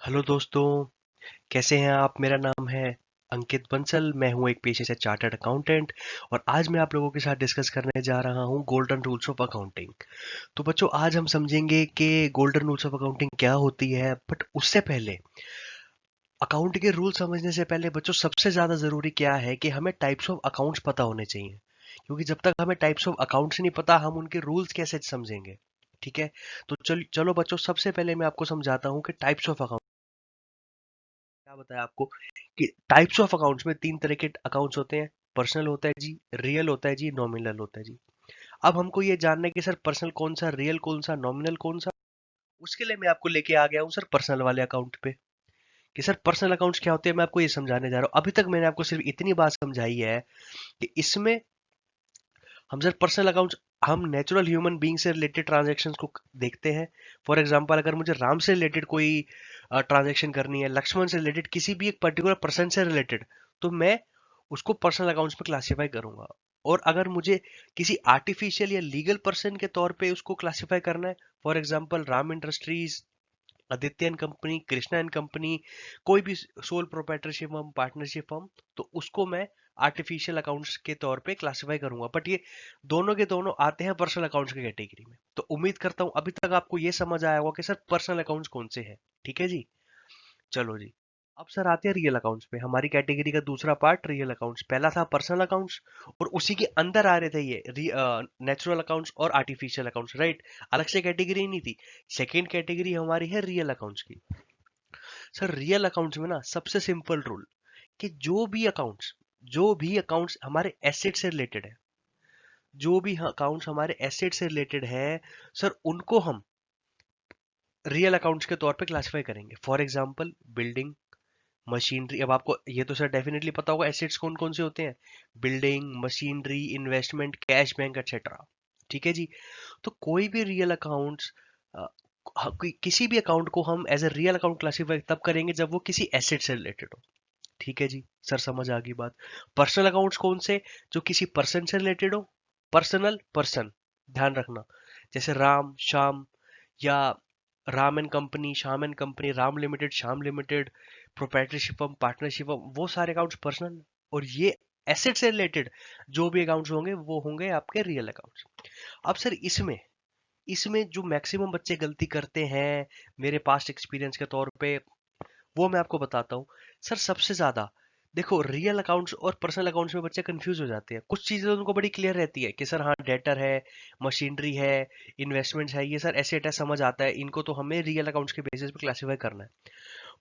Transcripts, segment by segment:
Hello दोस्तों, कैसे हैं आप? मेरा नाम है अंकित बंसल। मैं हूं एक पेशे से चार्टर्ड अकाउंटेंट और आज मैं आप लोगों के साथ डिस्कस करने जा रहा हूं गोल्डन रूल्स ऑफ अकाउंटिंग। तो बच्चों, आज हम समझेंगे कि गोल्डन रूल्स ऑफ अकाउंटिंग क्या होती है। बट उससे पहले, अकाउंट के रूल समझने से पहले बच्चों, सबसे ज्यादा जरूरी क्या है कि हमें टाइप्स ऑफ अकाउंट्स पता होने चाहिए। क्योंकि जब तक हमें टाइप्स ऑफ अकाउंट्स नहीं पता, हम उनके रूल्स कैसे समझेंगे? ठीक है। तो चलो बच्चों, सबसे पहले मैं आपको समझाता हूँ कि टाइप्स ऑफ अकाउंट क्या बताया आपको कि टाइप्स ऑफ अकाउंट्स में तीन तरह के अकाउंट्स होते हैं। पर्सनल होता है जी, रियल होता है जी, नॉमिनल होता है जी। अब हमको ये जानना है कि सर पर्सनल कौन सा, रियल कौन सा, नॉमिनल कौन सा। उसके लिए मैं आपको लेके आ गया हूँ सर पर्सनल वाले अकाउंट पे। कि सर पर्सनल अकाउंट्स क्या होते हैं, मैं आपको ये समझाने जा रहा हूँ। अभी तक मैंने आपको सिर्फ इतनी बात समझाई है कि इसमें हम सर पर्सनल अकाउंट्स, हम नेचुरल ह्यूमन बीइंग से रिलेटेड ट्रांजैक्शंस को देखते हैं। फॉर एग्जांपल, अगर मुझे राम से रिलेटेड कोई ट्रांजैक्शन करनी है, लक्ष्मण से रिलेटेड, किसी भी एक पर्टिकुलर पर्सन से रिलेटेड, तो मैं उसको पर्सनल अकाउंट्स में क्लासीफाई करूंगा। और अगर मुझे किसी आर्टिफिशियल या लीगल पर्सन के तौर पे उसको क्लासीफाई करना है, for example Ram industries, Aditya and company, Krishna and company, कोई भी sole proprietorship firm, partnership firm, तो उसको मैं आर्टिफिशियल अकाउंट्स के तौर पे क्लासिफाई करूंगा। बट ये दोनों के दोनों आते हैं पर्सनल अकाउंट्स की कैटेगरी में। तो उम्मीद करता हूं अभी तक आपको ये समझ आया होगा कि सर पर्सनल अकाउंट्स कौन से हैं। ठीक है जी। चलो जी। अब सर आते हैं रियल अकाउंट्स पे। हमारी कैटेगरी का दूसरा पार्ट रियल अकाउंट्स। पहला था पर्सनल अकाउंट्स और उसी के अंदर आ रहे थे ये नेचुरल अकाउंट्स और आर्टिफिशियल अकाउंट्स, राइट। अलग से कैटेगरी नहीं थी। सेकेंड कैटेगरी हमारी है रियल अकाउंट्स की। सर रियल अकाउंट्स में ना सबसे सिंपल रूल कि जो भी अकाउंट्स हमारे एसेट से रिलेटेड है, जो भी अकाउंट्स हमारे एसेट से रिलेटेड है, सर उनको हम रियल अकाउंट्स के तौर पे क्लासिफाई करेंगे। For example, building, machinery. अब आपको ये तो सर डेफिनेटली पता होगा एसेट्स कौन कौन से होते हैं। Building, machinery, investment, cash, bank, etcetera. ठीक है जी। तो कोई भी रियल अकाउंट्स, किसी भी अकाउंट को हम as a real account classify तब करेंगे जब वो किसी एसेट से रिलेटेड हो। ठीक है जी। सर समझ आ गई बात। पर्सनल अकाउंट्स कौन से? जो किसी पर्सन से रिलेटेड हो। पर्सनल पर्सन, ध्यान रखना। जैसे राम, श्याम, या Ram and company, Shyam and company, Ram limited, Shyam limited, proprietorship firm, partnership firm, वो सारे अकाउंट्स पर्सनल। और ये एसेट से रिलेटेड जो भी अकाउंट्स होंगे वो होंगे आपके रियल अकाउंट्स। अब सर इसमें इसमें जो मैक्सिमम बच्चे गलती करते हैं, मेरे पास्ट एक्सपीरियंस के तौर पे, वो मैं आपको बताता हूँ। सर सबसे ज्यादा देखो, रियल अकाउंट्स और पर्सनल अकाउंट्स में बच्चे कंफ्यूज हो जाते हैं। कुछ चीजें तो उनको बड़ी क्लियर रहती है कि सर हाँ, डेटर है, मशीनरी है, इन्वेस्टमेंट्स है, ये सर एसेट है, समझ आता है, इनको तो हमें रियल अकाउंट्स के बेसिस पे क्लासिफाई करना है।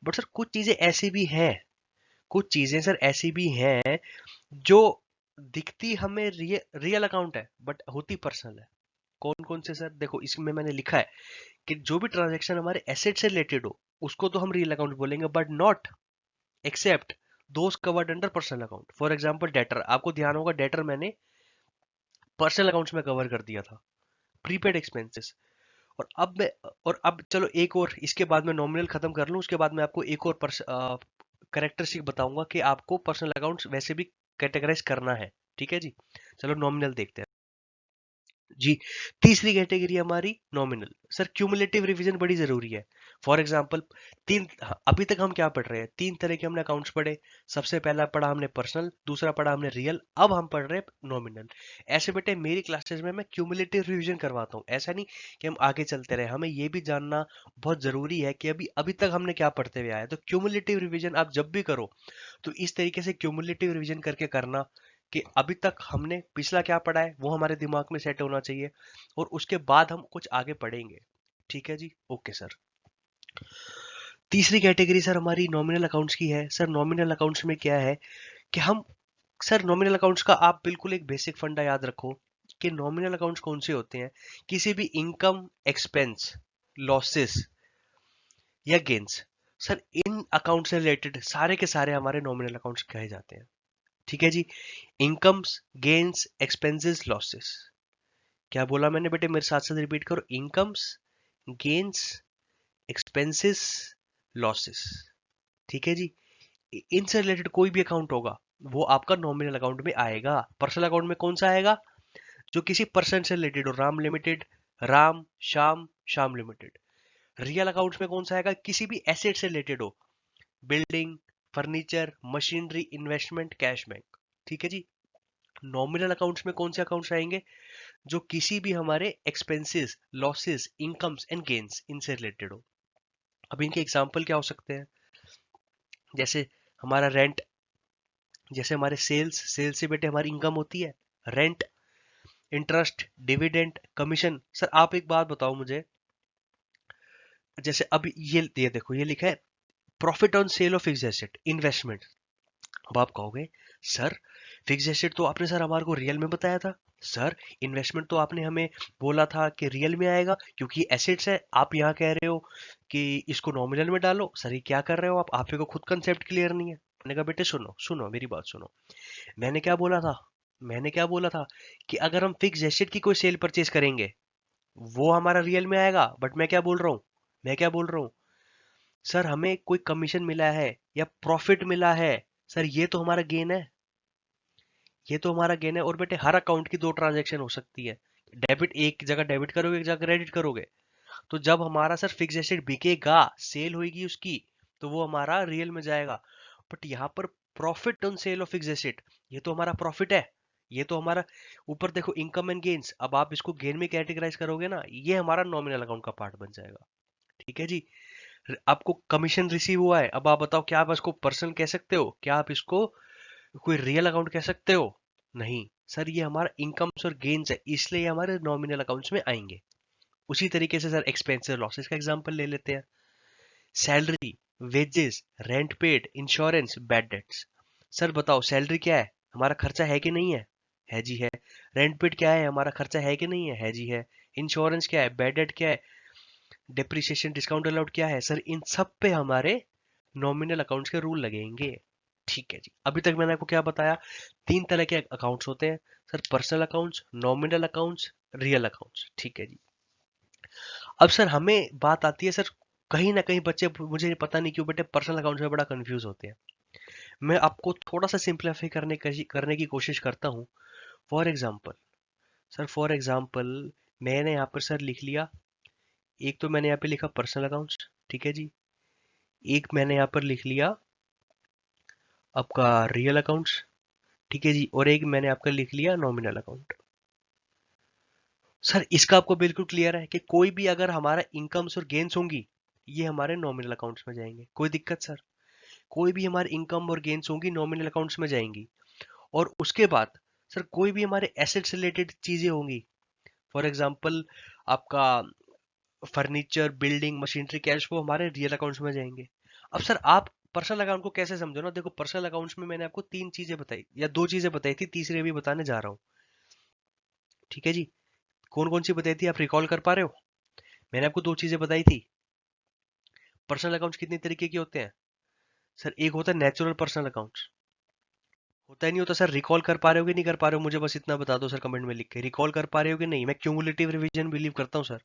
बट सर कुछ चीजें ऐसी भी हैं, कुछ चीजें सर ऐसी भी हैं जो दिखती हमें रियल अकाउंट है बट होती पर्सनल है। कौन कौन से सर? देखो, इसमें मैंने लिखा है कि जो भी ट्रांजैक्शन हमारे एसेट से रिलेटेड हो उसको तो हम रियल अकाउंट बोलेंगे, but not except those covered under personal account. For example debtor, आपको ध्यान होगा डेटर मैंने पर्सनल अकाउंट्स में कवर कर दिया था। Prepaid expenses. और अब चलो एक और, इसके बाद मैं नॉमिनल खत्म कर लूं, उसके बाद मैं आपको एक और करेक्टरिस्टिक बताऊंगा कि आपको पर्सनल अकाउंट्स वैसे भी कैटेगराइज करना है। ठीक है जी। चलो नॉमिनल देखते हैं जी। तीसरी कैटेगरी हमारी नॉमिनल। सर क्यूमुलेटिव रिवीजन बड़ी जरूरी है। फॉर एग्जांपल, अभी तक हम क्या पढ़ रहे हैं? तीन तरह के हमने अकाउंट्स पढ़े। सबसे पहला पढ़ा हमने पर्सनल, दूसरा पढ़ा हमने रियल, अब हम पढ़ रहे हैं नॉमिनल। ऐसे बेटे मेरी क्लासेस में मैं क्यूमुलेटिव रिवीजन करवाता हूँ। ऐसा नहीं कि हम आगे चलते रहे, हमें ये भी जानना बहुत जरूरी है कि अभी अभी तक हमने क्या पढ़ते हुए आए। तो क्यूमुलेटिव रिवीजन आप जब भी करो तो इस तरीके से क्यूमुलेटिव रिवीजन करके करना कि अभी तक हमने पिछला क्या पढ़ा है वो हमारे दिमाग में सेट होना चाहिए, और उसके बाद हम कुछ आगे पढ़ेंगे। ठीक है जी, ओके सर। तीसरी कैटेगरी सर हमारी नॉमिनल अकाउंट्स की है। सर नॉमिनल अकाउंट्स में क्या है कि हम, सर नॉमिनल अकाउंट्स का आप बिल्कुल एक बेसिक फंडा याद रखो कि नॉमिनल अकाउंट्स कौन से होते हैं। किसी भी इनकम, एक्सपेंस, लॉसेस या गेन्स, सर इन अकाउंट से रिलेटेड सारे के सारे हमारे नॉमिनल अकाउंट्स कहे जाते हैं। ठीक है जी। Incomes, gains, expenses, losses. क्या बोला मैंने बेटे? मेरे साथ साथ रिपीट करो। Incomes, gains, expenses, losses. ठीक है जी। इनसे रिलेटेड कोई भी अकाउंट होगा वो आपका नॉमिनल अकाउंट में आएगा। पर्सनल अकाउंट में कौन सा आएगा? जो किसी पर्सन से रिलेटेड हो। Ram limited, Ram, Shyam, Shyam limited. Real accounts में कौन सा आएगा? किसी भी एसेट से रिलेटेड हो, building, furniture, machinery, investment, cash bank. ठीक है जी। नॉमिनल अकाउंट्स में कौन से अकाउंट्स आएंगे? जो किसी भी हमारे expenses, losses, incomes and gains इनसे रिलेटेड हो। अब इनके एग्जांपल क्या हो सकते हैं? जैसे हमारा रेंट, जैसे हमारे सेल्स से बेटे हमारी इनकम होती है, rent, interest, dividend, commission. Sir आप एक बात बताओ मुझे, जैसे अब ये देखो, ये लिखा है profit on sale of fixed asset, investment. अब आप कहोगे सर फिक्स्ड एसेट तो आपने सर हमारे को रियल में बताया था, सर इन्वेस्टमेंट तो आपने हमें बोला था कि रियल में आएगा क्योंकि एसेट्स है, आप यहाँ कह रहे हो कि इसको नॉमिनल में डालो। सर ये क्या कर रहे हो आप ही को खुद कंसेप्ट क्लियर नहीं है। मैंने कहा बेटे सुनो सुनो मेरी बात सुनो, मैंने क्या बोला था, मैंने क्या बोला था कि अगर हम फिक्स एसेट की कोई सेल परचेज करेंगे वो हमारा रियल में आएगा। बट मैं क्या बोल रहा हूँ, मैं क्या बोल रहा हूँ, सर हमें कोई कमीशन मिला है या प्रॉफिट मिला है, सर ये तो हमारा गेन है, ये तो हमारा गेन है। और बेटे हर अकाउंट की दो ट्रांजैक्शन हो सकती है, डेबिट एक जगह डेबिट करोगे, एक जगह क्रेडिट करोगे। तो जब हमारा सर फिक्स एसेट बिकेगा, सेल होगी उसकी, तो वो हमारा रियल में जाएगा। बट यहाँ पर profit on sale of fix asset, ये तो हमारा प्रॉफिट है, ये तो हमारा, ऊपर देखो इनकम एंड गेन्स, अब आप इसको गेन में कैटेगराइज करोगे ना, ये हमारा नॉमिनल अकाउंट का पार्ट बन जाएगा। ठीक है जी। आपको कमीशन रिसीव हुआ है, अब आप बताओ क्या आप इसको पर्सनल कह सकते हो? क्या आप इसको कोई रियल अकाउंट कह सकते हो? नहीं सर, ये हमारा इनकम्स और गेन्स है, इसलिए ये हमारे नॉमिनल अकाउंट्स में आएंगे। उसी तरीके से सर एक्सपेंसेस लॉसेस का एग्जांपल ले लेते हैं। Salary, wages, rent paid, insurance, bad debts. Sir बताओ सैलरी क्या है? हमारा खर्चा है कि नहीं है? है जी है। रेंट पेड क्या है? हमारा खर्चा है कि नहीं है? है जी है। इंश्योरेंस क्या है? बैड डेट क्या है? डिप्रिसिएशन डिस्काउंट अलाउड क्या है? सर इन सब पे हमारे नॉमिनल अकाउंट्स के रूल लगेंगे। ठीक है जी। अभी तक मैंने आपको क्या बताया? तीन तरह के अकाउंट्स होते हैं sir, personal accounts, nominal accounts, real accounts. ठीक है जी। अब सर हमें बात आती है सर, कहीं ना कहीं बच्चे, मुझे पता नहीं क्यों बेटे पर्सनल अकाउंट्स में बड़ा कंफ्यूज होते हैं। मैं आपको थोड़ा सा सिंप्लीफाई करने की कोशिश करता हूँ। For example sir, for example मैंने यहाँ पर सर लिख लिया, एक तो मैंने यहाँ पे लिखा पर्सनल अकाउंट्स, ठीक है जी। एक मैंने यहाँ पर लिख लिया आपका रियल अकाउंट्स, ठीक है जी। और एक मैंने आपका लिख लिया नॉमिनल अकाउंट। सर इसका आपको बिल्कुल क्लियर है कि कोई भी अगर हमारा इनकम्स और गेन्स होंगी, ये हमारे नॉमिनल अकाउंट्स में जाएंगे, कोई दिक्कत सर? कोई भी हमारी इनकम और गेन्स होंगी नॉमिनल अकाउंट्स में जाएंगी। और उसके बाद सर कोई भी हमारे एसेट्स रिलेटेड चीजें होंगी, फॉर एग्जांपल आपका फर्नीचर, बिल्डिंग, मशीनरी, कैश, वो हमारे रियल अकाउंट्स में जाएंगे। अब सर आप पर्सनल अकाउंट को कैसे समझो ना, देखो पर्सनल अकाउंट्स में मैंने आपको तीन चीजें बताई या दो चीजें बताई थी, तीसरी अभी बताने जा रहा हूँ। ठीक है जी। कौन कौन सी बताई थी, आप रिकॉल कर पा रहे हो? मैंने आपको दो चीजें बताई थी। पर्सनल अकाउंट्स कितने तरीके के होते हैं? सर एक होता है नेचुरल पर्सनल अकाउंट्स, होता ही नहीं होता। सर रिकॉल कर पा रहे हो कि नहीं कर पा रहे हो, मुझे बस इतना बता दो सर कमेंट में लिख के, रिकॉल कर पा रहे हो कि नहीं? मैं क्यूमुलेटिव रिवीजन बिलीव करता हूँ सर।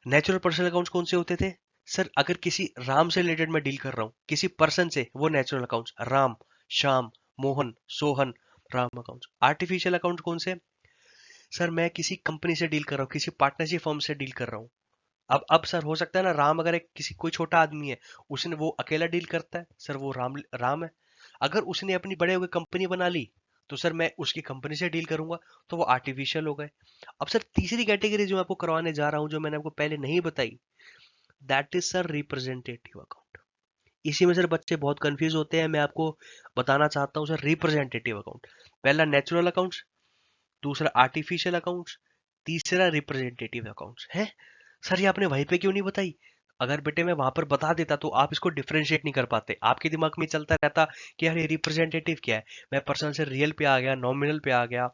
नेचुरल पर्सनल अकाउंट्स कौन से होते थे? सर अगर किसी राम से रिलेटेड मैं डील कर रहा हूँ, किसी पर्सन से, वो natural accounts, Ram, Shyam, Mohan, Sohan, Ram accounts. Artificial account कौन से? सर मैं किसी कंपनी से डील कर रहा हूँ, किसी पार्टनरशिप फर्म से डील कर रहा हूँ। अब सर हो सकता है ना, राम अगर एक किसी कोई छोटा आदमी है, उसने वो अकेला डील करता है, सर वो राम राम है। अगर उसने अपनी बड़े हुए कंपनी बना ली, तो सर मैं उसकी कंपनी से डील करूंगा, तो वो आर्टिफिशियल हो गए। अब सर तीसरी कैटेगरी जो मैं आपको करवाने जा रहा हूं, जो मैंने आपको पहले नहीं बताई, that is sir representative account. इसी में सर बच्चे बहुत कंफ्यूज होते हैं, मैं आपको बताना चाहता हूँ सर। रिप्रेजेंटेटिव अकाउंट, पहला नेचुरल अकाउंट्स, दूसरा आर्टिफिशियल अकाउंट्स, तीसरा रिप्रेजेंटेटिव अकाउंट्स है। सर ये आपने वहीं पे क्यों नहीं बताई? अगर बेटे मैं वहां पर बता देता तो आप इसको डिफरेंशिएट नहीं कर पाते, आपके दिमाग में चलता रहता कि यार ये रिप्रेजेंटेटिव क्या है, मैं पर्सन से रियल पे आ गया, नॉमिनल पे आ गया,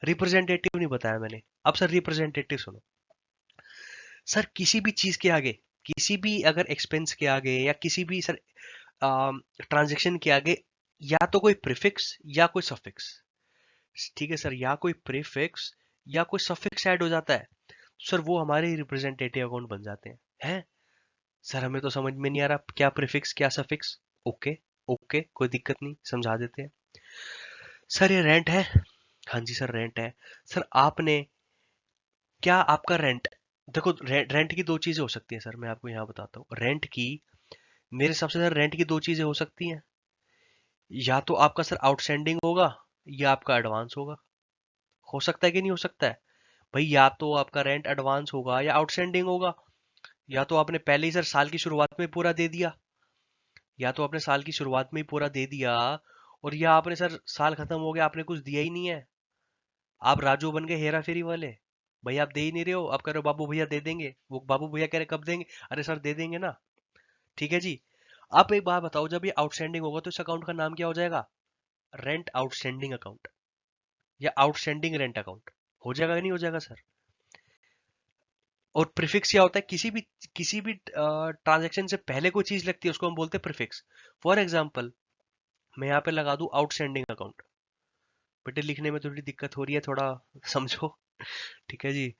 रिप्रेजेंटेटिव नहीं बताया मैंने। अब सर रिप्रेजेंटेटिव सुनो, सर किसी भी चीज के आगे, किसी भी अगर एक्सपेंस के आगे या किसी भी सर ट्रांजेक्शन के आगे, या तो कोई प्रीफिक्स या कोई सफिक्स, ठीक है सर, या कोई प्रीफिक्स या कोई सफिक्स ऐड हो जाता है, सर वो हमारे रिप्रेजेंटेटिव अकाउंट बन जाते हैं। सर हमें तो समझ में नहीं आ रहा क्या प्रीफिक्स क्या सफिक्स। ओके, ओके कोई दिक्कत नहीं, समझा देते हैं। सर ये रेंट है, हाँ जी सर रेंट है। सर आपने, क्या आपका रेंट देखो रेंट की दो चीजें हो सकती हैं सर, मैं आपको यहाँ बताता हूँ। रेंट की, मेरे हिसाब से सर रेंट की दो चीजें हो सकती हैं। या तो आपका सर आउटस्टैंडिंग होगा, या आपका एडवांस होगा। हो सकता है कि नहीं हो सकता है भाई? या तो आपका रेंट एडवांस होगा या आउटस्टैंडिंग होगा। या तो आपने पहले ही सर साल की शुरुआत में पूरा दे दिया, या तो आपने साल की शुरुआत में ही पूरा दे दिया, और या आपने सर साल खत्म हो गया आपने कुछ दिया ही नहीं है। आप राजू बन गए हेरा फेरी वाले। भाई आप दे ही नहीं रहे हो, आप कह रहे हो बाबू भैया दे देंगे, वो बाबू भैया कह रहे कब देंगे? अरे सर दे देंगे ना। ठीक है जी। आप एक बात बताओ, जब ये आउटस्टैंडिंग होगा तो इस अकाउंट का नाम क्या हो जाएगा? रेंट आउटस्टैंडिंग अकाउंट, या आउटस्टैंडिंग रेंट अकाउंट। हो जाएगा कि नहीं हो जाएगा सर? और प्रीफिक्स क्या होता है? किसी भी ट्रांजैक्शन से पहले कोई चीज लगती है उसको हम बोलते हैं प्रीफिक्स। फॉर एग्जांपल, मैं यहाँ पे लगा दूं आउटस्टैंडिंग अकाउंट। बेटे लिखने में थोड़ी दिक्कत हो रही है, थोड़ा समझो। ठीक है जी।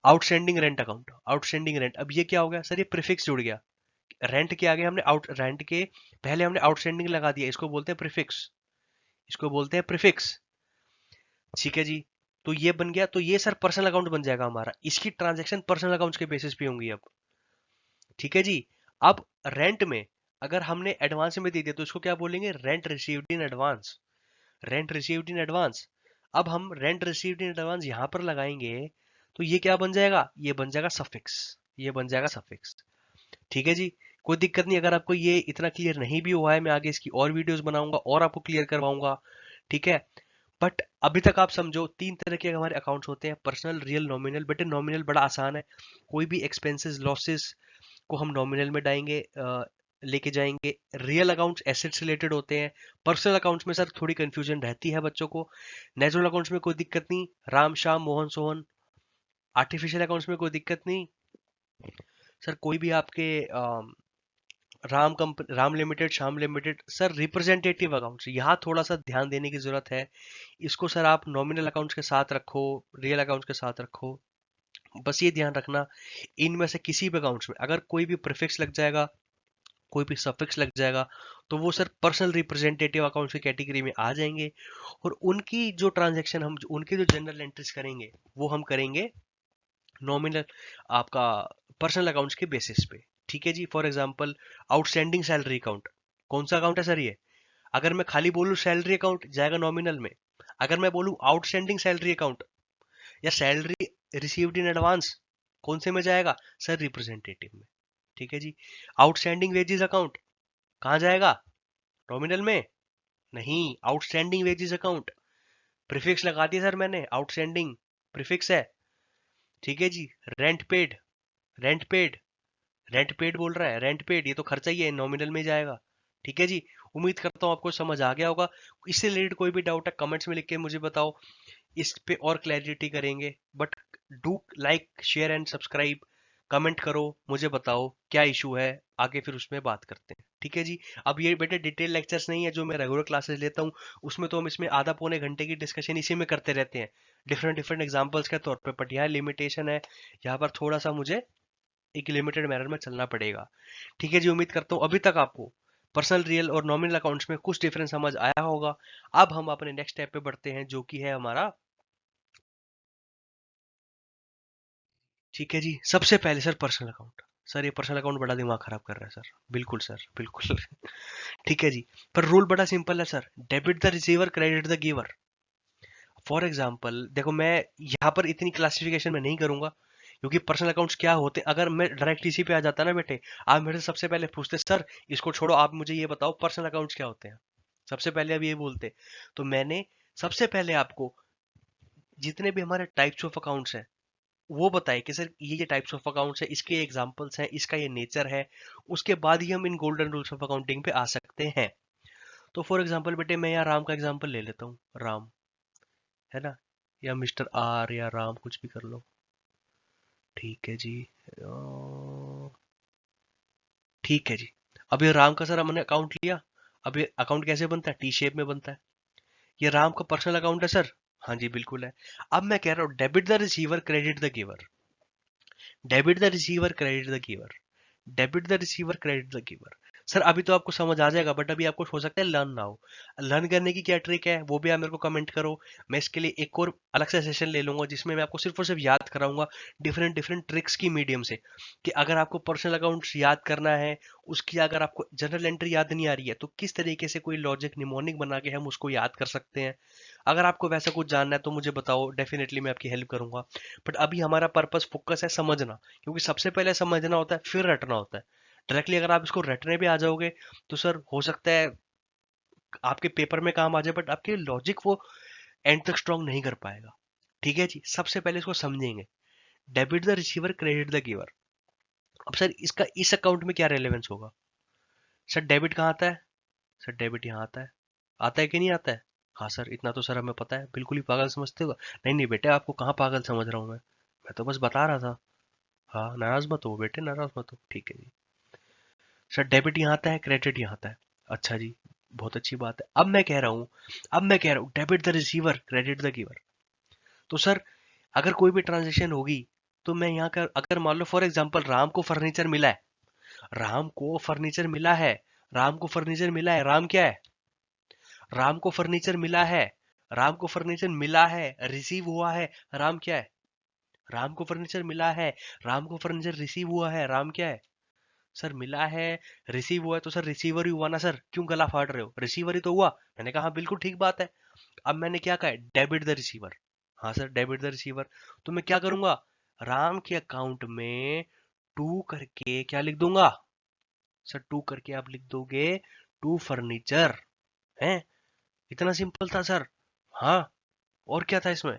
Outstanding rent account, outstanding rent. अब ये क्या हो गया सर? ये प्रीफिक्स जुड़ गया। रेंट के आगे हमने आउट रेंट के पहले हमने आउटस्टैंडिंग लगा दिया, इसको बोलते हैं प्रीफिक्स। इसको बोलते हैं प्रीफिक्स। ठीक है जी। तो ये बन गया, तो ये सर पर्सनल अकाउंट बन जाएगा हमारा। इसकी ट्रांजैक्शन पर्सनल अकाउंट्स के बेसिस पे होंगी अब। ठीक है जी। अब रेंट में अगर हमने एडवांस में दे दिया तो इसको क्या बोलेंगे? Rent received in advance. Rent received in advance. अब हम रेंट रिसीव्ड इन एडवांस यहां पर लगाएंगे, तो ये क्या बन जाएगा? ये बन जाएगा सफिक्स। ये बन जाएगा सफिक्स। ठीक है जी। कोई दिक्कत नहीं, अगर आपको ये इतना क्लियर नहीं भी हुआ है, मैं आगे इसकी और वीडियोस बनाऊंगा और आपको क्लियर करवाऊंगा। ठीक है। बट अभी तक आप समझो, तीन तरह के हमारे अकाउंट्स होते हैं, पर्सनल, रियल, नॉमिनल। बेटे नॉमिनल बड़ा आसान है। कोई भी एक्सपेंसेस लॉसेस को हम नॉमिनल में डालेंगे, लेके जाएंगे। रियल अकाउंट्स एसेट्स रिलेटेड होते हैं। पर्सनल अकाउंट्स में सर थोड़ी कंफ्यूजन रहती है बच्चों को। नेचुरल अकाउंट्स में कोई दिक्कत नहीं, राम श्याम मोहन सोहन। आर्टिफिशियल अकाउंट्स में कोई दिक्कत नहीं सर, कोई भी आपके Ram limited, Shyam limited. Sir representative accounts, यहाँ थोड़ा सा ध्यान देने की जरूरत है। इसको सर आप नॉमिनल अकाउंट्स के साथ रखो, रियल अकाउंट्स के साथ रखो। बस ये ध्यान रखना, इनमें से किसी भी अकाउंट्स में अगर कोई भी प्रीफिक्स लग जाएगा, कोई भी सफिक्स लग जाएगा, तो वो सर पर्सनल रिप्रेजेंटेटिव अकाउंट्स की कैटेगरी में आ जाएंगे। और उनकी जो ट्रांजैक्शन हम उनके जो जनरल एंट्रीज करेंगे, वो हम करेंगे नॉमिनल, आपका पर्सनल अकाउंट्स के बेसिस पे। ठीक है जी। For example, outstanding salary account. कौन सा अकाउंट है सर ये? अगर मैं खाली बोलूं सैलरी अकाउंट, जाएगा नॉमिनल में। अगर मैं बोलूं आउटस्टैंडिंग सैलरी अकाउंट या सैलरी रिसीव्ड इन एडवांस, कौन से में जाएगा सर? रिप्रेजेंटेटिव में। ठीक है जी। आउटस्टैंडिंग वेजेस अकाउंट कहाँ जाएगा? नॉमिनल में नहीं, आउटस्टैंडिंग वेजेस अकाउंट। प्रीफिक्स लगा दिया सर मैंने, आउटस्टैंडिंग प्रीफिक्स है। ठीक है जी। Rent paid, rent paid, rent paid बोल रहा है, रेंट पेड, ये तो खर्चा ही है, नॉमिनल में जाएगा। ठीक है जी। उम्मीद करता हूँ आपको समझ आ गया होगा। इससे रिलेटेड कोई भी डाउट है कमेंट्स में लिख के मुझे बताओ, इस पे और क्लैरिटी करेंगे। But do like share and subscribe, comment करो, मुझे बताओ क्या इशू है, आगे फिर उसमें बात करते हैं। ठीक है जी। अब ये बेटे डिटेल लेक्चर्स नहीं है जो मैं रेगुलर क्लासेस लेता हूँ, उसमें तो हम इसमें आधा पौने घंटे की डिस्कशन इसी में करते रहते हैं, डिफरेंट डिफरेंट एग्जाम्पल्स के तौर पर। बट यहाँ लिमिटेशन है, यहाँ पर थोड़ा सा मुझे एक लिमिटेड मैनर में चलना पड़ेगा। ठीक है जी। उम्मीद करता हूँ अभी तक आपको पर्सनल, रियल और नॉमिनल अकाउंट्स में कुछ डिफरेंस समझ आया होगा। अब हम अपने नेक्स्ट स्टेप पे बढ़ते हैं, जो कि है हमारा, ठीक है जी, सबसे पहले सर पर्सनल अकाउंट। सर ये पर्सनल अकाउंट बड़ा दिमाग खराब कर रहा है सर, बिल्कुल सर बिल्कुल। ठीक है जी। पर रूल बड़ा सिंपल है sir, debit the receiver credit the giver. For example देखो, मैं यहाँ पर इतनी क्लासिफिकेशन में नहीं करूंगा, क्योंकि पर्सनल अकाउंट्स क्या होते हैं, अगर मैं डायरेक्ट इसी पे आ जाता ना बेटे, आप मेरे से सबसे पहले पूछते सर इसको छोड़ो, आप मुझे ये बताओ पर्सनल अकाउंट्स क्या होते हैं, सबसे पहले अब ये बोलते। तो मैंने सबसे पहले आपको जितने भी हमारे टाइप्स ऑफ अकाउंट्स हैं वो बताए कि सर ये टाइप्स ऑफ अकाउंट्स है, इसके एग्जांपल्स हैं, इसका ये नेचर है। उसके बाद ही हम इन गोल्डन रूल्स ऑफ अकाउंटिंग पे आ सकते हैं। तो फॉर एग्जांपल बेटे, मैं यहाँ राम का एग्जांपल ले लेता हूँ, राम है ना, या मिस्टर आर या राम, कुछ भी कर लो। ठीक है जी। ठीक है जी। अब ये राम का सर हमने अकाउंट लिया। अब ये अकाउंट कैसे बनता है? टी शेप में बनता है। ये राम का पर्सनल अकाउंट है सर। हाँ जी बिल्कुल है। अब मैं कह रहा हूँ debit the receiver credit the giver, debit the receiver credit the giver, debit the receiver credit the giver. Sir अभी तो आपको समझ आ जाएगा, बट अभी आपको हो सकता है लर्न ना हो। लर्न करने की क्या ट्रिक है वो भी आप मेरे को कमेंट करो। मैं इसके लिए एक और अलग से सेशन ले लूंगा जिसमें मैं आपको सिर्फ और सिर्फ याद कराऊंगा डिफरेंट डिफरेंट ट्रिक्स की मीडियम से, कि अगर आपको पर्सनल अकाउंट्स याद करना है, उसकी अगर आपको जर्नल एंट्री याद नहीं आ रही है तो किस तरीके से कोई लॉजिक निमोनिक बना के हम उसको याद कर सकते हैं। अगर आपको वैसा कुछ जानना है तो मुझे बताओ, डेफिनेटली मैं आपकी हेल्प करूंगा। बट अभी हमारा पर्पस फोकस है समझना, क्योंकि सबसे पहले समझना होता है फिर रटना होता है। डायरेक्टली अगर आप इसको रटने पे आ जाओगे तो सर हो सकता है आपके पेपर में काम आ जाए, बट आपके लॉजिक वो एंड तक स्ट्रॉन्ग नहीं कर पाएगा। ठीक है जी, सबसे पहले इसको समझेंगे। Debit the receiver, credit the giver. अब सर इसका इस अकाउंट में क्या रेलेवेंस होगा? सर डेबिट कहाँ आता है? सर डेबिट यहाँ आता है कि नहीं आता है? हाँ सर, इतना तो सर हमें पता है। बिल्कुल ही पागल समझते हो? नहीं नहीं बेटे, आपको कहाँ पागल समझ रहा हूँ मैं तो बस बता रहा था। हाँ, नाराज मत हो बेटे, नाराज मत हो। ठीक है जी। सर डेबिट यहाँ आता है, क्रेडिट यहाँ आता है। अच्छा जी, बहुत अच्छी बात है। अब मैं कह रहा हूँ debit the receiver, credit the giver. तो सर अगर कोई भी ट्रांजेक्शन होगी तो मैं यहाँ का, अगर मान लो फॉर एग्जांपल राम को फर्नीचर मिला है, राम को फर्नीचर मिला है, राम को फर्नीचर मिला है, राम क्या है? राम को फर्नीचर मिला है, राम को फर्नीचर मिला है, रिसीव हुआ है, राम क्या है? राम को फर्नीचर मिला है, राम को फर्नीचर रिसीव हुआ है, राम क्या है? सर मिला है, रिसीव हुआ है, तो सर रिसीवर ही हुआ ना सर, क्यों गला फाड़ रहे हो? रिसीवर ही तो हुआ। मैंने कहा हाँ बिल्कुल ठीक बात है। अब मैंने क्या कहा है? Debit the receiver. हाँ सर, डेबिट द रिसीवर। तो मैं क्या करूंगा? राम के अकाउंट में टू करके क्या लिख दूंगा? सर टू करके आप लिख दोगे टू फर्नीचर है। इतना सिंपल था सर। हाँ, और क्या था इसमें?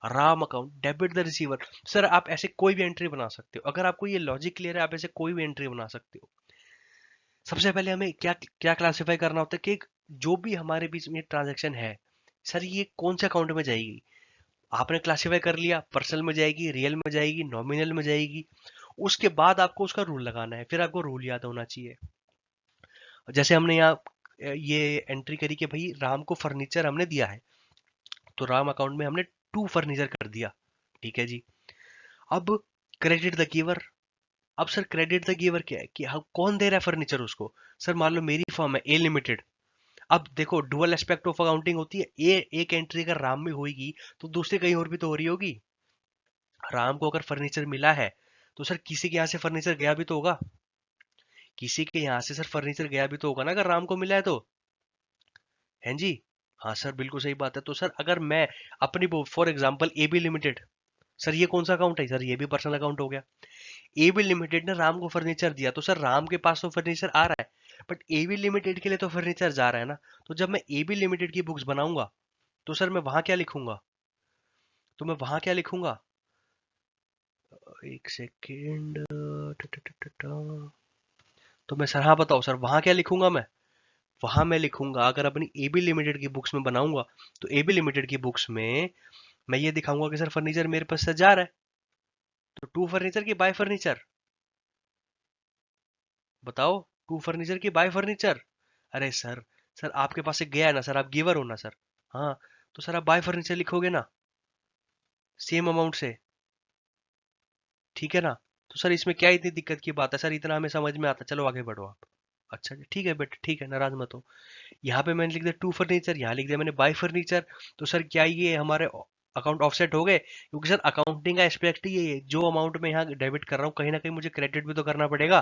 Ram account, debit the receiver. Sir आप ऐसे कोई भी एंट्री बना सकते हो, अगर आपको ये लॉजिक क्लियर है आप ऐसे कोई भी एंट्री बना सकते हो। सबसे पहले हमें क्या क्या क्लासिफाई करना होता है कि जो भी हमारे बीच में ट्रांजैक्शन है, सर ये कौन से अकाउंट में जाएगी। आपने क्लासिफाई कर लिया, पर्सनल में जाएगी, रियल में जाएगी, नॉमिनल में जाएगी। उसके बाद आपको उसका रूल लगाना है, फिर आपको रूल याद होना चाहिए। जैसे हमने यहाँ ये एंट्री करी कि भाई राम को फर्नीचर हमने दिया है, तो राम अकाउंट में हमने टू फर्नीचर कर दिया। ठीक है जी। अब क्रेडिट द गिवर। अब सर क्रेडिट द गिवर क्या है कि हम कौन दे रहा है फर्नीचर उसको? सर मान लो मेरी फर्म है ए लिमिटेड। अब देखो डुअल एस्पेक्ट ऑफ अकाउंटिंग होती है, ए एक एंट्री अगर राम में होगी तो दूसरी कहीं और भी तो हो रही होगी। राम को अगर फर्नीचर मिला है तो सर किसी के यहाँ से फर्नीचर गया भी तो होगा। किसी के यहाँ से सर फर्नीचर गया भी तो होगा ना, अगर राम को मिला है तो। हैं जी? हाँ सर बिल्कुल सही बात है। तो सर अगर मैं अपनी for example AB limited, sir ये कौन सा अकाउंट है? सर ये भी पर्सनल अकाउंट हो गया। एबी लिमिटेड ने राम को फर्नीचर दिया, तो सर राम के पास तो फर्नीचर आ रहा है, बट एबी लिमिटेड के लिए तो फर्नीचर जा रहा है ना। तो जब मैं एबी लिमिटेड की बुक्स बनाऊंगा तो सर मैं वहां क्या लिखूंगा? तो मैं वहां क्या लिखूंगा? एक सेकेंड। तो मैं सर, हाँ बताओ सर, वहां क्या लिखूंगा मैं? वहां मैं लिखूंगा, अगर अपनी एबी लिमिटेड की बुक्स में बनाऊंगा तो एबी लिमिटेड की बुक्स में मैं ये दिखाऊंगा कि सर फर्नीचर मेरे पास से जा रहा है। तो टू फर्नीचर की बाय फर्नीचर? बताओ, टू फर्नीचर की बाय फर्नीचर? अरे सर, सर आपके पास से गया है ना सर, आप गिवर हो ना सर। हाँ, तो सर आप बाय फर्नीचर लिखोगे ना, सेम अमाउंट से। ठीक है ना? तो सर इसमें क्या इतनी दिक्कत की बात है सर, इतना हमें समझ में आता। चलो आगे बढ़ो आप। अच्छा जी ठीक है बेटे, ठीक है, नाराज मत हो। यहाँ पे मैंने लिख दिया टू फर्नीचर, यहाँ लिख दिया मैंने बाय फर्नीचर। तो सर क्या ये हमारे अकाउंट ऑफसेट हो गए? क्योंकि सर अकाउंटिंग का एस्पेक्ट ही ये है, जो अमाउंट मैं यहाँ डेबिट कर रहा हूँ कहीं ना कहीं मुझे क्रेडिट भी तो करना पड़ेगा।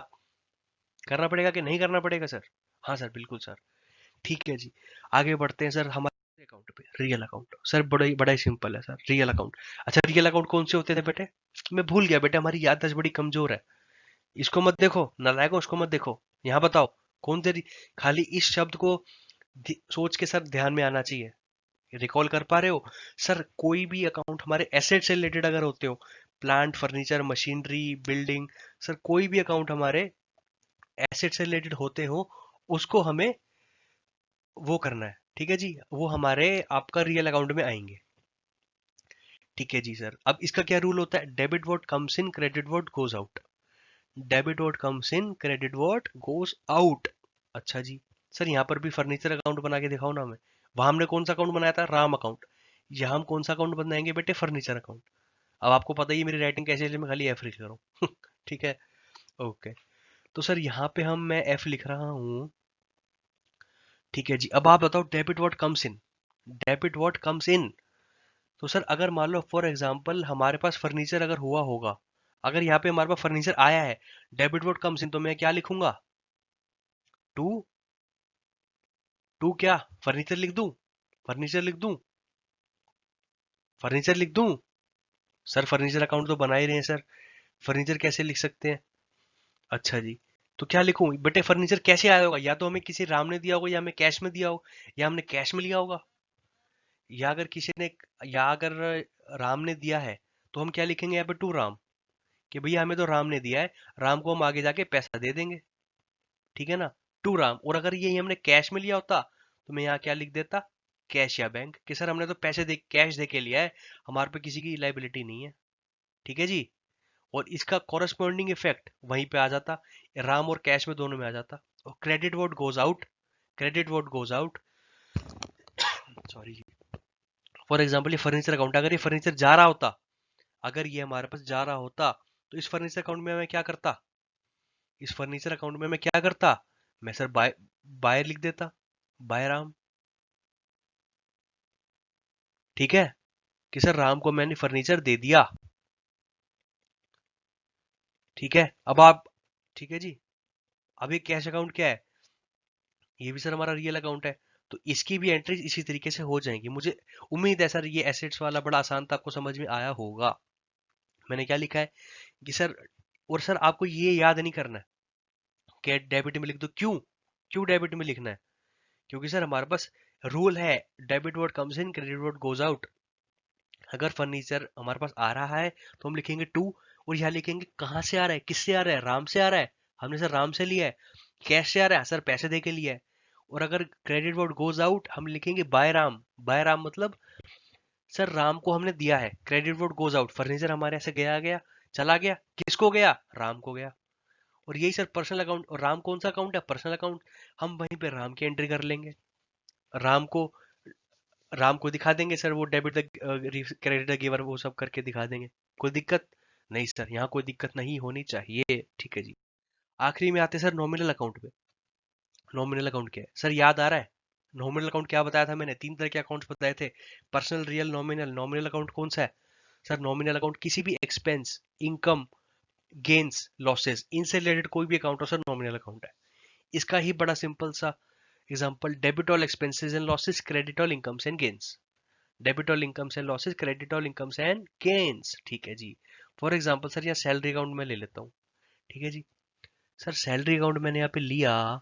करना पड़ेगा कि नहीं करना पड़ेगा सर? हाँ सर बिल्कुल सर। ठीक है जी, आगे बढ़ते हैं सर हमारे अकाउंट पे। रियल अकाउंट सर बड़ा ही सिंपल है सर, रियल अकाउंट। अच्छा रियल अकाउंट कौन से होते थे बेटे? मैं भूल गया बेटे, हमारी याददाश्त बड़ी कमजोर है। इसको मत देखो नालायकों, उसको मत देखो। यहाँ बताओ कौन से खाली इस शब्द को सोच के सर ध्यान में आना चाहिए। रिकॉल कर पा रहे हो? सर कोई भी अकाउंट हमारे एसेट से रिलेटेड अगर होते हो, plant, furniture, machinery, building, sir कोई भी अकाउंट हमारे एसेट से रिलेटेड होते हो, उसको हमें वो करना है। ठीक है जी, वो हमारे आपका रियल अकाउंट में आएंगे। ठीक है जी सर, अब इसका क्या रूल होता है? Debit what comes in, credit what goes out. Debit what comes in, credit what goes out. अच्छा जी। सर यहाँ पर भी फर्नीचर अकाउंट बना के दिखाओ ना हमें। वहां हमने कौन सा अकाउंट बनाया था? राम अकाउंट। यहाँ हम कौन सा अकाउंट बनाएंगे बेटे? Furniture account. अब आपको पता ही है मेरी राइटिंग कैसे है, इसलिए मैं खाली एफ लिख रहा हूँ। ठीक है, ओके। तो सर यहाँ पे मैं एफ लिख रहा हूँ, ठीक है जी। अब आप बताओ debit what comes in, debit what comes in. तो सर अगर मान लो फॉर एग्जांपल हमारे पास फर्नीचर अगर हुआ होगा, अगर यहाँ पे हमारे पास फर्नीचर आया है, डेबिट व्हाट कम्स इन, तो मैं क्या लिखूंगा, टू, टू क्या, फर्नीचर लिख दूं, फर्नीचर लिख दूं, फर्नीचर लिख दूं। सर फर्नीचर अकाउंट तो बना ही रहे हैं सर, फर्नीचर कैसे लिख सकते हैं। अच्छा जी, तो क्या लिखूं बेटे, फर्नीचर कैसे आया होगा, या तो हमें किसी राम ने दिया होगा, या हमें कैश में दिया हो, या हमने कैश में लिया होगा, या अगर किसी ने, या अगर राम ने दिया है तो हम क्या लिखेंगे यहाँ पे, टू राम, कि भैया हमें तो राम ने दिया है, राम को हम आगे जाके पैसा दे देंगे, ठीक है ना, टू राम। और अगर यही हमने कैश में लिया होता तो मैं यहाँ क्या लिख देता, कैश या बैंक, कि सर हमने तो पैसे दे, कैश दे के लिया है, हमारे पे किसी की लाइबिलिटी नहीं है, ठीक है जी। और इसका कॉरेस्पॉन्डिंग इफेक्ट वहीं पे आ जाता, राम और कैश में दोनों में आ जाता। और credit what goes out, credit what goes out, sorry जी। फॉर एग्जाम्पल ये फर्नीचर अकाउंट, अगर ये फर्नीचर जा रहा होता, अगर ये हमारे पास जा रहा होता, तो इस फर्नीचर अकाउंट में मैं क्या करता, इस फर्नीचर अकाउंट में मैं क्या करता, मैं सर बाय, बायर लिख देता, बाय राम, ठीक है, कि सर राम को मैंने फर्नीचर दे दिया, ठीक है। अब आप, ठीक है जी। अब ये कैश अकाउंट क्या है, ये भी सर हमारा रियल अकाउंट है, तो इसकी भी एंट्रीज इसी तरीके से हो जाएंगी। मुझे उम्मीद है सर ये एसेट्स वाला बड़ा आसान था, आपको समझ में आया होगा। मैंने क्या लिखा है कि सर, और सर आपको ये याद नहीं करना है कि डेबिट में लिख दो, क्यों, क्यों डेबिट में लिखना है, क्योंकि सर हमारे पास रूल है, debit word comes in, credit word goes out. अगर फर्नीचर हमारे पास आ रहा है तो हम लिखेंगे टू, और यहाँ लिखेंगे कहाँ से आ रहा है, किससे आ रहा है, राम से आ रहा है, हमने सर राम से लिया है। कैश से आ रहा है, सर पैसे दे के लिया है। और अगर क्रेडिट वर्ड गोज आउट, हम लिखेंगे बाय राम, बाय राम मतलब सर राम को हमने दिया है, credit word goes out, furniture हमारे यहाँ से गया गया, चला गया, किसको गया, राम को गया। और यही सर पर्सनल अकाउंट, और राम कौन सा अकाउंट है, पर्सनल अकाउंट, हम वहीं पे राम की एंट्री कर लेंगे, राम को, राम को दिखा देंगे सर वो डेबिट क्रेडिट गिवर वो सब करके दिखा देंगे, कोई दिक्कत नहीं सर, यहाँ कोई दिक्कत नहीं होनी चाहिए, ठीक है जी। आखिरी में आते हैं सर नॉमिनल अकाउंट पे। नॉमिनल अकाउंट क्या है सर, याद आ रहा है, नॉमिनल अकाउंट क्या बताया था मैंने, तीन तरह के अकाउंट्स बताए थे, personal, real, nominal. Nominal account कौन सा है सर, नॉमिनल अकाउंट किसी भी एक्सपेंस, इनकम, गेन्स, लॉसेस, इनसे रिलेटेड कोई भी अकाउंट हो सर, नॉमिनल अकाउंट है। इसका ही बड़ा सिंपल सा example, debit all expenses and losses, credit all incomes and gains, debit all incomes and losses, credit all incomes and gains, ठीक है जी। फॉर एग्जांपल सर यहाँ सैलरी अकाउंट में ले लेता हूँ, ठीक है जी। सर सैलरी अकाउंट मैंने यहाँ पे लिया,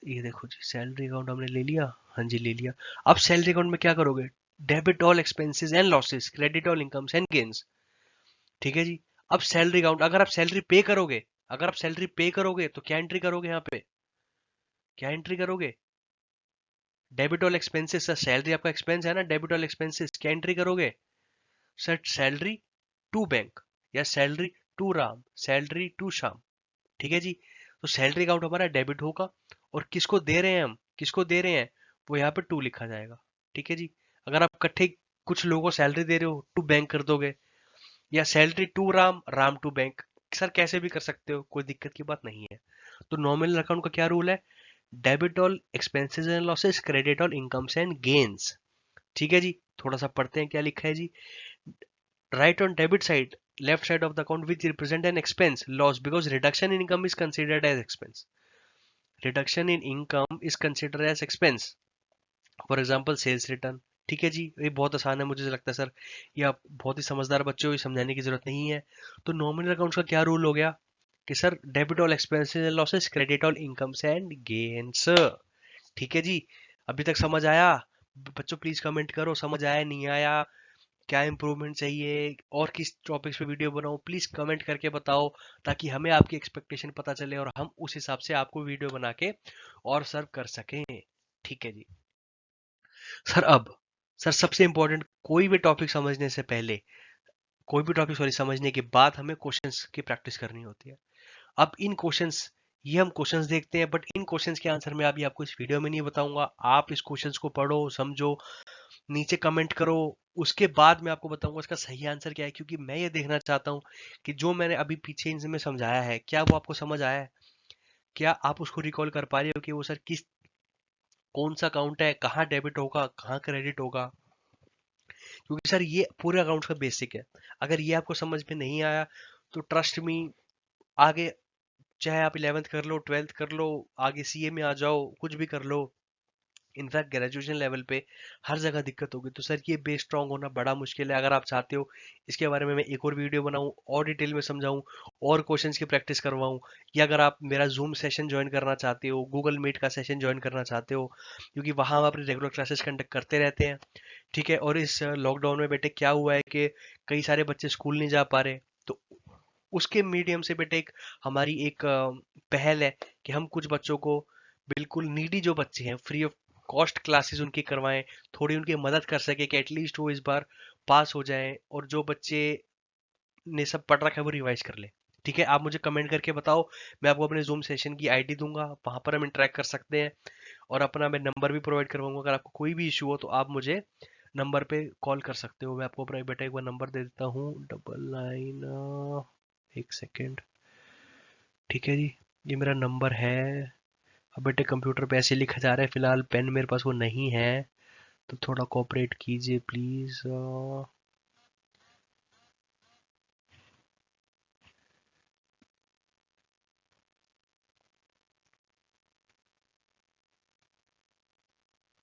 ये देखो जी, सैलरी अकाउंट हमने ले लिया, हाँ जी ले लिया। अब सैलरी अकाउंट में क्या करोगे, debit all expenses and losses, credit all incomes and gains, ठीक है जी। अब सैलरी अकाउंट, अगर आप सैलरी पे करोगे, अगर आप सैलरी पे करोगे तो क्या एंट्री करोगे यहाँ पे, क्या एंट्री करोगे, debit all expenses, sir salary आपका एक्सपेंस है ना, डेबिट ऑल एक्सपेंसेस, क्या एंट्री करोगे सर, सैलरी टू बैंक, या salary to Ram, salary to Shyam, ठीक है जी। तो सैलरी अकाउंट हमारा डेबिट होगा, और किसको दे रहे हैं हम, किसको दे रहे हैं, वो यहाँ पे टू लिखा जाएगा, ठीक है जी। अगर आप इकट्ठे कुछ लोगों को सैलरी दे रहे हो, टू बैंक कर दोगे, या salary to Ram, Ram to bank, sir कैसे भी कर सकते हो, कोई दिक्कत की बात नहीं है। तो नॉमिनल अकाउंट का क्या रूल है, debit all expenses and losses, credit all incomes and gains, ठीक है जी। थोड़ा सा पढ़ते हैं क्या लिखा है जी, right on debit side, left side of the account which represent an expense loss because reduction in income is considered as expense, reduction in income is considered as expense, for example sales return, ठीक है जी। ये बहुत आसान है, मुझे लगता है sir ये आप बहुत ही समझदार बच्चे हो, ये समझाने की जरूरत नहीं है। तो नॉमिनल अकाउंट्स का क्या रूल हो गया कि sir debit all expenses and losses, credit all incomes and gains, ठीक है जी। अभी तक समझ आया बच्चों, प्लीज कमेंट करो समझ आया नहीं आया, क्या इंप्रूवमेंट चाहिए, और किस टॉपिक्स पे वीडियो बनाऊं, प्लीज कमेंट करके बताओ, ताकि हमें आपकी एक्सपेक्टेशन पता चले और हम उस हिसाब से आपको वीडियो बना के और सर्व कर सकें, ठीक है जी। सर अब, सर सबसे इंपॉर्टेंट, कोई भी टॉपिक समझने से पहले, कोई भी टॉपिक सॉरी समझने के बाद हमें क्वेश्चंस की प्रैक्टिस करनी होती है। अब इन क्वेश्चंस, ये हम क्वेश्चंस देखते हैं, बट इन क्वेश्चंस के आंसर मैं अभी आपको इस वीडियो में नहीं बताऊंगा, आप इस क्वेश्चंस को पढ़ो समझो, नीचे कमेंट करो, उसके बाद मैं आपको बताऊंगा इसका सही आंसर क्या है, क्योंकि मैं ये देखना चाहता हूँ कि जो मैंने अभी पीछे इनसे में समझाया है क्या वो आपको समझ आया है। क्या आप उसको रिकॉल कर पा रहे हो कि वो सर किस कौन सा अकाउंट है, कहाँ डेबिट होगा, कहाँ क्रेडिट होगा? क्योंकि सर ये पूरे अकाउंट का बेसिक है। अगर ये आपको समझ में नहीं आया तो ट्रस्ट मी, आगे चाहे आप 11th कर लो, 12th कर लो, आगे सीए में आ जाओ, कुछ भी कर लो, इनफैक्ट ग्रेजुएशन लेवल पे हर जगह दिक्कत होगी। तो सर ये बेस स्ट्रांग होना बड़ा मुश्किल है। अगर आप चाहते हो इसके बारे में मैं एक और वीडियो बनाऊं और डिटेल में समझाऊं और क्वेश्चंस की प्रैक्टिस करवाऊं, या अगर आप मेरा जूम सेशन ज्वाइन करना चाहते हो, गूगल मीट का सेशन ज्वाइन करना चाहते हो, क्योंकि वहां हम अपने रेगुलर क्लासेस कंडक्ट करते रहते हैं। ठीक है। और इस लॉकडाउन में बेटे क्या हुआ है कि कई सारे बच्चे स्कूल नहीं जा पा रहे, तो उसके मीडियम से बेटे एक हमारी एक पहल है कि हम कुछ बच्चों को, बिल्कुल नीडी जो बच्चे हैं, फ्री ऑफ कॉस्ट क्लासेस उनकी करवाएं, थोड़ी उनकी मदद कर सके कि एटलीस्ट वो इस बार पास हो जाएं, और जो बच्चे ने सब पढ़ रखा है वो रिवाइज कर ले। ठीक है। आप मुझे कमेंट करके बताओ, मैं आपको अपने जूम सेशन की आईडी दूंगा, वहां पर हम इंटरेक्ट कर सकते हैं, और अपना मैं नंबर भी प्रोवाइड करवाऊंगा। अगर आपको कोई भी इशू हो तो आप मुझे नंबर पे कॉल कर सकते हो। मैं आपको अपना बेटा एक बार नंबर दे देता हूँ, 99, एक सेकेंड। ठीक है जी, ये मेरा नंबर है। अब बेटे कंप्यूटर पे ऐसे लिखा जा रहा है, फिलहाल पेन मेरे पास वो नहीं है, तो थोड़ा कोऑपरेट कीजिए प्लीज।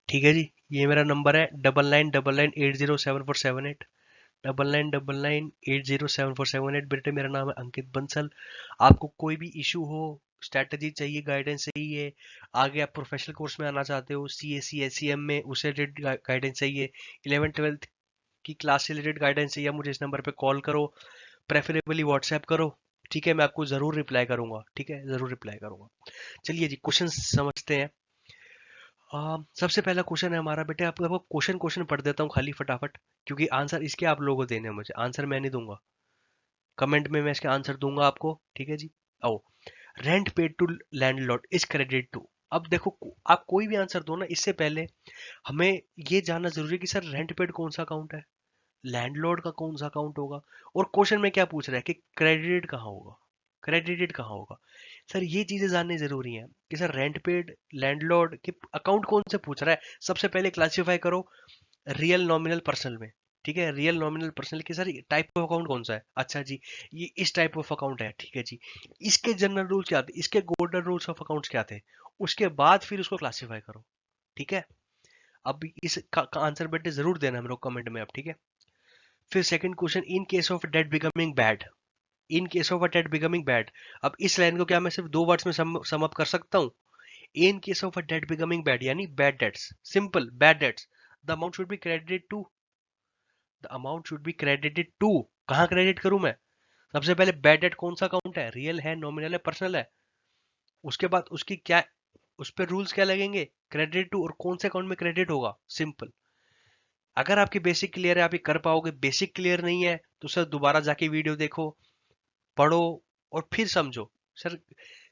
ठीक है जी, ये मेरा नंबर है 9999807478, 9999807478। बेटे मेरा नाम है अंकित बंसल। आपको कोई भी इशू हो, स्ट्रैटेजी चाहिए, गाइडेंस चाहिए, आगे आप प्रोफेशनल कोर्स में आना चाहते हो, C S C S C M में, उससे रिलेटेड गाइडेंस चाहिए, 11th 12th की क्लास से रिलेटेड गाइडेंस चाहिए, मुझे इस नंबर पे कॉल करो, प्रेफरेबली व्हाट्सएप करो। ठीक है, मैं आपको जरूर रिप्लाई करूंगा। ठीक है, जरूर रिप्लाई करूंगा। चलिए जी, क्वेश्चन समझते हैं। सबसे पहला क्वेश्चन है हमारा, बेटे आपको क्वेश्चन क्वेश्चन पढ़ देता हूँ खाली फटाफट, क्योंकि आंसर इसके आप लोगों को देने हैं, मुझे आंसर मैं नहीं दूंगा, कमेंट में मैं इसके आंसर दूंगा आपको। ठीक है जी। आओ, rent paid to landlord is credit to. अब देखो, आप कोई भी आंसर दो ना, इससे पहले हमें ये जानना जरूरी है कि सर रेंट पेड कौन सा अकाउंट है, लैंडलॉर्ड का कौन सा अकाउंट होगा, और क्वेश्चन में क्या पूछ रहा है कि क्रेडिटेड कहाँ होगा, क्रेडिटेड कहाँ होगा। सर ये चीजें जाननी जरूरी है कि सर रेंट पेड लैंडलॉर्ड के अकाउंट कौन से पूछ रहा है। सबसे पहले क्लासिफाई करो रियल नॉमिनल पर्सनल में। ठीक है, रियल नॉमिनल पर्सनल की सर टाइप ऑफ अकाउंट कौन सा है, अच्छा जी ये इस टाइप ऑफ अकाउंट है। ठीक है जी, इसके जनरल रूल्स क्या थे, इसके गोल्डन रूल्स ऑफ अकाउंट्स क्या थे, उसके बाद फिर उसको क्लासिफाई करो। ठीक है। अब इस का आंसर बेटे जरूर देना हम लोग कमेंट में अब। ठीक है। फिर second question, in case of debt becoming bad, in case of a debt becoming bad. अब इस लाइन को क्या मैं सिर्फ दो वर्ड्स में सम अप कर सकता हूँ, in case of a debt becoming bad, यानी bad debts, simple bad debts, the amount should be credited to, the amount should be credited to. कहाँ क्रेडिट करूं मैं? सबसे पहले बैड डेट कौन सा अकाउंट है, रियल है, नॉमिनल है, पर्सनल है, उसके बाद उसकी क्या, उस पर रूल्स क्या लगेंगे, क्रेडिट टू, और कौन से अकाउंट में क्रेडिट होगा, सिंपल। अगर आपकी बेसिक क्लियर है, आप ये कर पाओगे, बेसिक क्लियर नहीं है तो सर दोबारा जाके वीडियो देखो, पढ़ो, और फिर समझो। सर,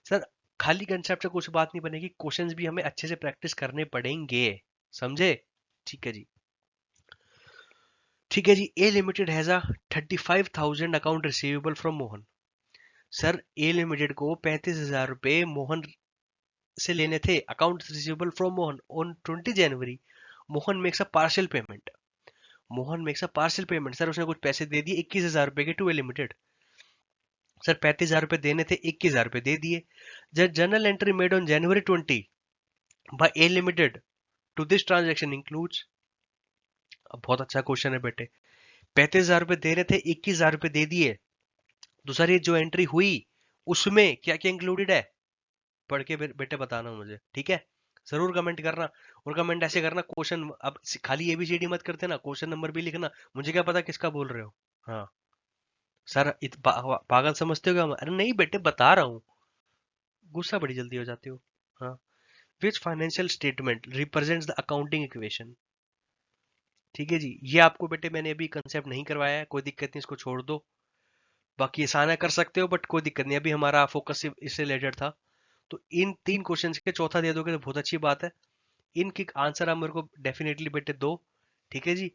सर खाली कंसेप्ट से कुछ बात नहीं बनेगी, क्वेश्चंस भी हमें अच्छे से प्रैक्टिस करने पड़ेंगे, समझे? ठीक है जी। ठीक है जी, A limited has a 35,000 account receivable from Mohan. Sir A limited को 35,000 रुपए मोहन से लेने थे, account receivable from Mohan on 20 January. Mohan makes a partial payment, Mohan makes a partial payment, sir उसने कुछ पैसे दे दिए 21,000 रुपए के टू ए लिमिटेड। सर 35,000 रुपए देने थे, 21,000 रुपए दे दिए। जब journal entry made on January 20 by a limited to this transaction includes. अब बहुत अच्छा क्वेश्चन है बेटे, 35,000 रुपए दे रहे थे, 21,000 रुपए दे दिए, तो सर ये जो एंट्री हुई उसमें क्या क्या इंक्लूडेड है, पढ़ के बेटे बताना मुझे। ठीक है, जरूर कमेंट करना, और कमेंट ऐसे करना क्वेश्चन, अब खाली एबीसीडी मत करते ना, क्वेश्चन नंबर भी लिखना, मुझे क्या पता किसका बोल रहे हो। हाँ सर, पागल समझते हो क्या? अरे नहीं बेटे, बता रहा हूँ, गुस्सा बड़ी जल्दी हो जाते हो। हाँ, which financial statement represents the accounting equation. ठीक है जी, ये आपको बेटे मैंने अभी कंसेप्ट नहीं करवाया है, कोई दिक्कत नहीं, इसको छोड़ दो, बाकी आसान है, कर सकते हो, बट कोई दिक्कत नहीं, अभी हमारा फोकस इससे रिलेटेड था। तो इन तीन क्वेश्चंस के चौथा दे दोगे तो बहुत अच्छी बात है। इनके आंसर आप मेरे को डेफिनेटली बेटे दो। ठीक है जी।